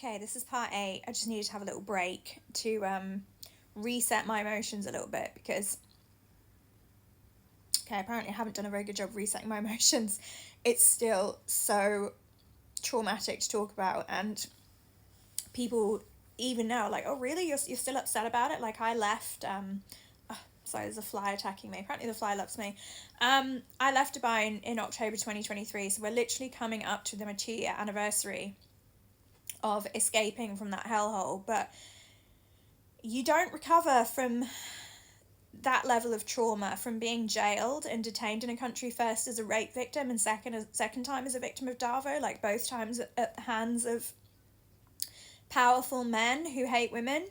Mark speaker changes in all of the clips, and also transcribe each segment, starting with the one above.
Speaker 1: Okay, this is part 8. I just needed to have a little break to reset my emotions a little bit because, okay, apparently I haven't done a very good job resetting my emotions. It's still so traumatic to talk about, and people even now, like, oh, really? You're still upset about it? Like, I left, oh, sorry, there's a fly attacking me. Apparently the fly loves me. I left Dubai in October 2023, so we're literally coming up to the 2-year anniversary of escaping from that hellhole, but you don't recover from that level of trauma from being jailed and detained in a country, first as a rape victim and second time as a victim of Davo, like both times at the hands of powerful men who hate women.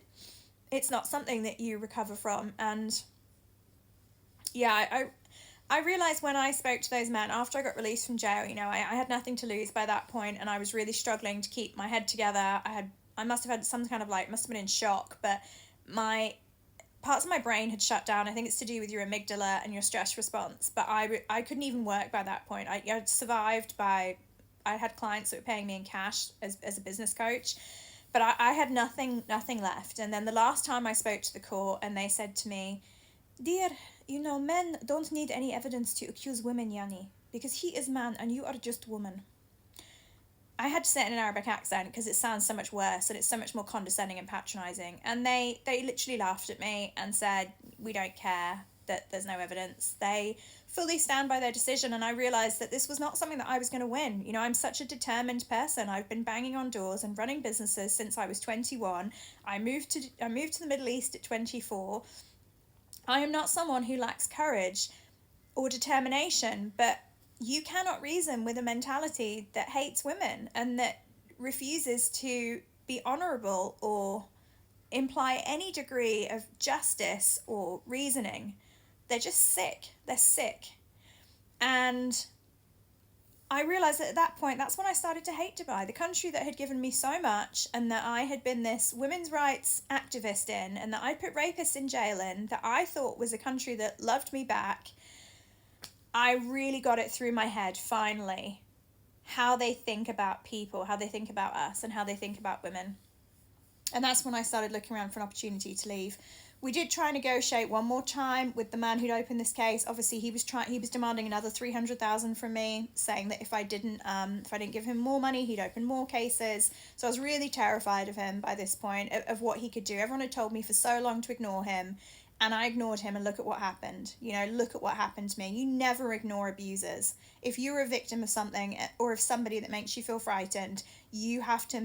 Speaker 1: It's not something that you recover from. And yeah, I realized when I spoke to those men after I got released from jail, I had nothing to lose by that point, and I was really struggling to keep my head together. I must have had some kind of, like, must have been in shock, but my parts of my brain had shut down. I think it's to do with your amygdala and your stress response. But I couldn't even work by that point. I'd survived by, I had clients that were paying me in cash as a business coach, but I had nothing left. And then the last time I spoke to the court, and they said to me, "Dear, men don't need any evidence to accuse women, Yanni, because he is man and you are just woman." I had to say it in an Arabic accent because it sounds so much worse and it's so much more condescending and patronising. And they literally laughed at me and said, "We don't care that there's no evidence." They fully stand by their decision, and I realised that this was not something that I was going to win. I'm such a determined person. I've been banging on doors and running businesses since I was 21. I moved to the Middle East at 24. I am not someone who lacks courage or determination, but you cannot reason with a mentality that hates women and that refuses to be honourable or imply any degree of justice or reasoning. They're just sick. They're sick. And I realised that at that point, that's when I started to hate Dubai, the country that had given me so much, and that I had been this women's rights activist in, and that I put rapists in jail in, that I thought was a country that loved me back. I really got it through my head, finally, how they think about people, how they think about us, and how they think about women. And that's when I started looking around for an opportunity to leave. We did try and negotiate one more time with the man who'd opened this case. Obviously, he was demanding another 300,000 from me, saying that if I didn't give him more money, he'd open more cases. So I was really terrified of him by this point, of what he could do. Everyone had told me for so long to ignore him, and I ignored him, and look at what happened. Look at what happened to me. You never ignore abusers. If you're a victim of something or of somebody that makes you feel frightened, you have to